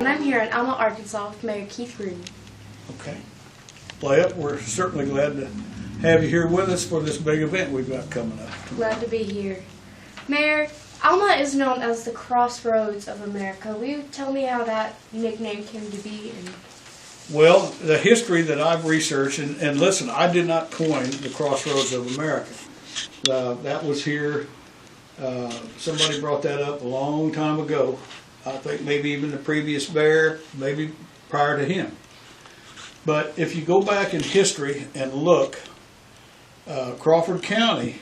I'm here in Alma, Arkansas with Mayor Keith Greene. Okay. Leia, we're certainly glad to have you here with us for this big event we've got coming up. Glad to be here. Mayor, Alma is known as the crossroads of America. Will you tell me how that nickname came to be? Well, the history that I've researched, and listen, I did not coin the crossroads of America. That was here, somebody brought that up a long time ago. I think maybe even the previous mayor, maybe prior to him. But if you go back in history and look, Crawford County,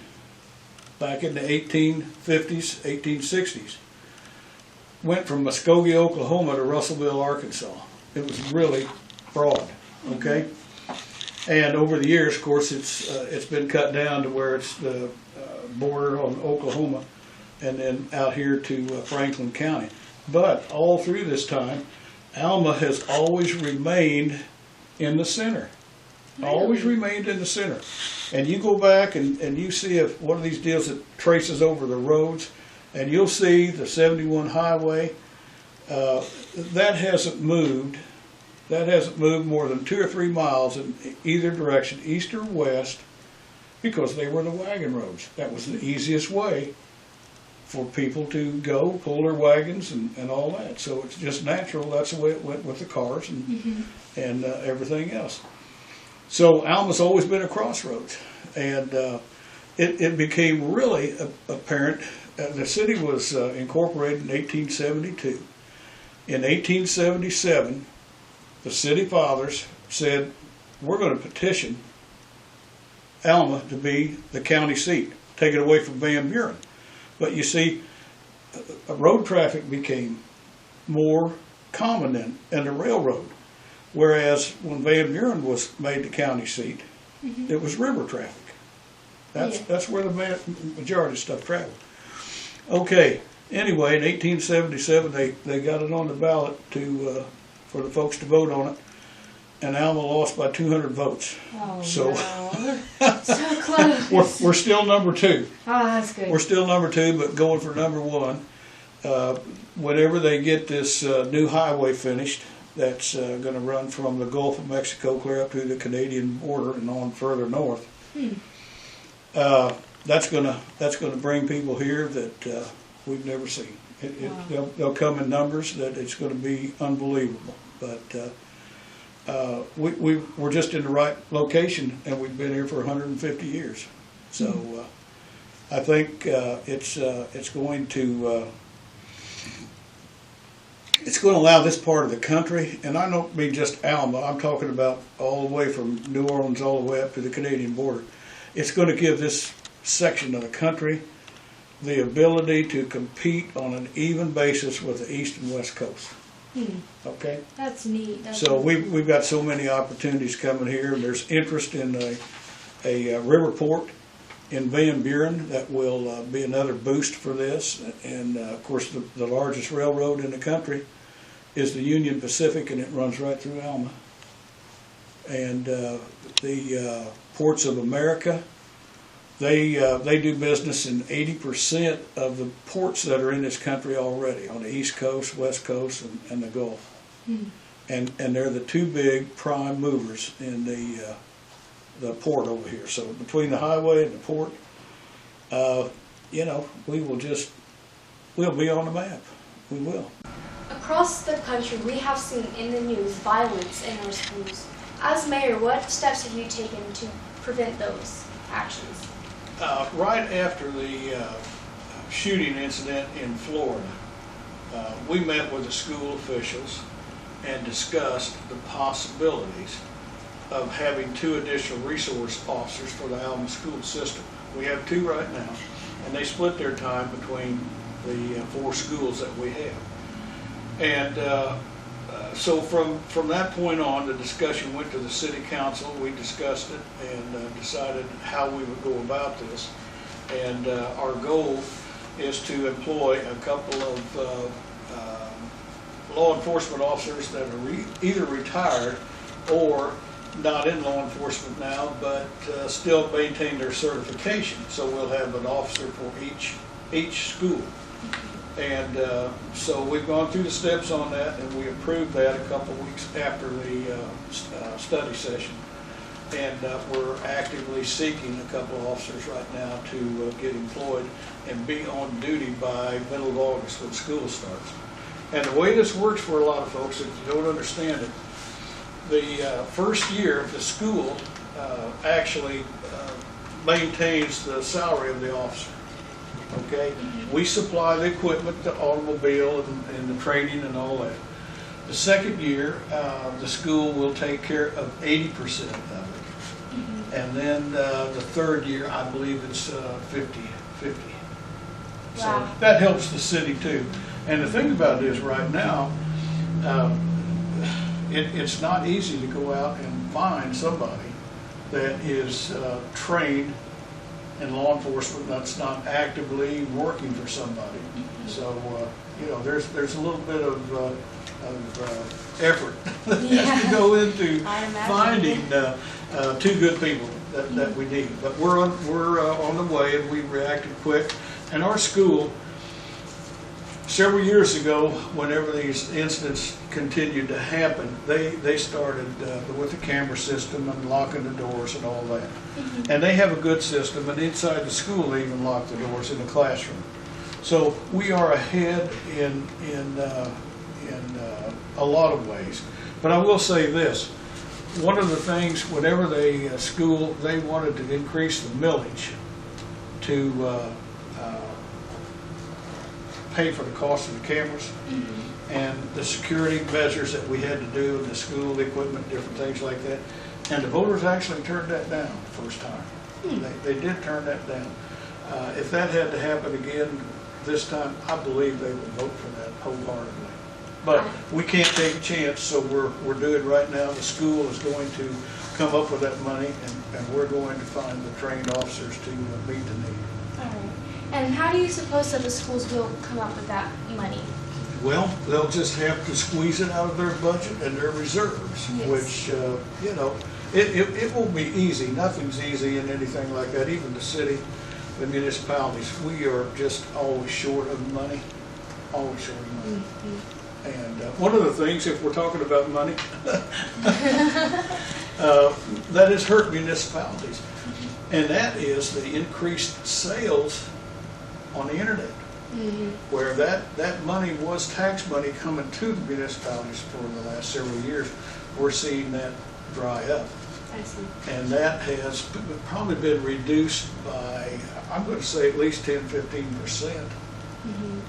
back in the 1850s, 1860s, went from Muskogee, Oklahoma to Russellville, Arkansas. It was really broad, okay? And over the years, of course, it's been cut down to where it's the border on Oklahoma and then out here to Franklin County. But all through this time, Alma has always remained in the center. Always remained in the center. And you go back and you see if one of these deals that traces over the roads, and you'll see the 71 highway, that hasn't moved. That hasn't moved more than 2 or 3 miles in either direction, east or west, because they were the wagon roads. That was the easiest way for people to go, pull their wagons and all that. So it's just natural. That's the way it went with the cars and everything else. So Alma's always been a crossroads, and it became really apparent. The city was incorporated in 1872. In 1877, the city fathers said, we're going to petition Alma to be the county seat, take it away from Van Buren. But you see, road traffic became more common then, and the railroad. Whereas when Van Buren was made the county seat, it was river traffic. That's where the majority of stuff traveled. Okay, anyway, in 1877, they got it on the ballot for the folks to vote on it, and Alma lost by 200 votes. Oh, so, no. So close. We're still number 2. Oh, that's good. We're still number 2, but going for number 1. Whenever they get this new highway finished, that's going to run from the Gulf of Mexico clear up to the Canadian border and on further north. That's going to bring people here that we've never seen. They'll come in numbers that it's going to be unbelievable. But we're just in the right location, and we've been here for 150 years. So I think it's going to allow this part of the country, and I don't mean just Alma, I'm talking about all the way from New Orleans all the way up to the Canadian border. It's going to give this section of the country the ability to compete on an even basis with the East and West Coast. Okay? That's neat. So we've got so many opportunities coming here, and there's interest in a river port in Van Buren that will be another boost for this. And of course the largest railroad in the country is the Union Pacific, and it runs right through Alma. And the Ports of America, they do business in 80% of the ports that are in this country already, on the East Coast, West Coast, and the Gulf. And they're the 2 big prime movers in the port over here. So between the highway and the port, we'll be on the map. We will. Across the country, we have seen in the news violence in our schools. As mayor, what steps have you taken to prevent those actions? Right after the shooting incident in Florida, we met with the school officials and discussed the possibilities of having 2 additional resource officers for the Alma school system. We have 2 right now, and they split their time between the 4 schools that we have. And so from that point on, the discussion went to the city council. We discussed it and decided how we would go about this. And our goal is to employ a couple of law enforcement officers that are either retired or not in law enforcement now, but still maintain their certification. So we'll have an officer for each school. And so we've gone through the steps on that, and we approved that a couple of weeks after the study session. And we're actively seeking a couple of officers right now to get employed and be on duty by middle of August when school starts. And the way this works for a lot of folks, if you don't understand it, the first year the school actually maintains the salary of the officer. Okay, we supply the equipment, the automobile, and the training and all that. The second year, the school will take care of 80% of it. And then the third year, I believe it's 50-50. So Wow. that helps the city too. And the thing about it is right now, it's not easy to go out and find somebody that is trained in law enforcement that's not actively working for somebody. So, you know, there's a little bit of effort that has to go into finding two good people that we need. But we're on the way, and we reacted quick. And our school, several years ago, whenever these incidents continued to happen, they started with the camera system and locking the doors and all that. And they have a good system, and inside the school they even lock the doors in the classroom. So we are ahead in a lot of ways. But I will say this: one of the things, whenever they they wanted to increase the millage to pay for the cost of the cameras and the security measures that we had to do in the school, the equipment, different things like that. And the voters actually turned that down the first time. They did turn that down. If that had to happen again this time, I believe they would vote for that wholeheartedly. But we can't take a chance, so we're doing it right now. The school is going to come up with that money, and we're going to find the trained officers to meet the need. All right. And how do you suppose that the schools will come up with that money? Well, they'll just have to squeeze it out of their budget and their reserves, Yes. which, you know, it won't be easy. Nothing's easy in anything like that. Even the city, the municipalities, we are just always short of money, always short of money. And one of the things, if we're talking about money, that has hurt municipalities, and that is the increased sales on the internet. Where that money was tax money coming to the municipalities for the last several years, we're seeing that dry up. I see. And that has probably been reduced by, I'm going to say, at least 10-15%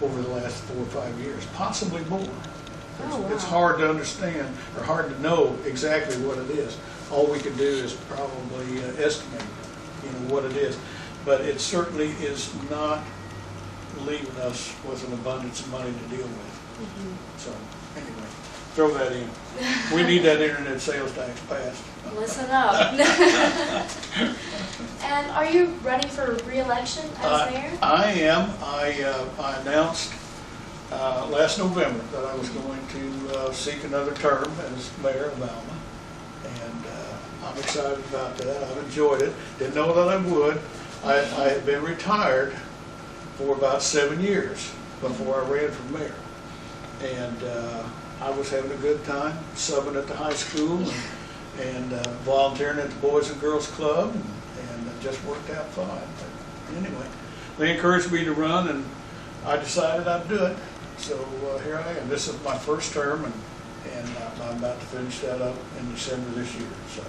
over the last 4 or 5 years, possibly more. Oh, wow. It's hard to understand or hard to know exactly what it is. All we can do is probably estimate, you know, what it is. But it certainly is not leaving us with an abundance of money to deal with. So anyway, throw that in. We need that internet sales tax passed. Listen up. And are you running for re-election as mayor? I am. I announced last November that I was going to seek another term as mayor of Alma, and I'm excited about that. I've enjoyed it. Didn't know that I would. I had been retired for about 7 years before I ran for mayor, and I was having a good time subbing at the high school and volunteering at the Boys and Girls Club, and it just worked out fine. But anyway, they encouraged me to run, and I decided I'd do it. So here I am. This is my first term, and I'm about to finish that up in December this year. So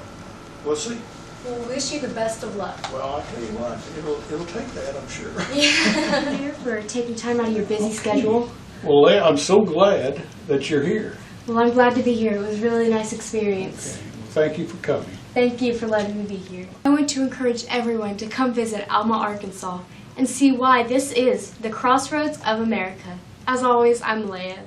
we'll see. We'll wish you the best of luck. Well, I'll tell you what, it'll take that, I'm sure. Thank you for taking time out of your busy schedule. Well, Leia, I'm so glad that you're here. Well, I'm glad to be here. It was a really nice experience. Okay. Well, thank you for coming. Thank you for letting me be here. I want to encourage everyone to come visit Alma, Arkansas, and see why this is the crossroads of America. As always, I'm Leia.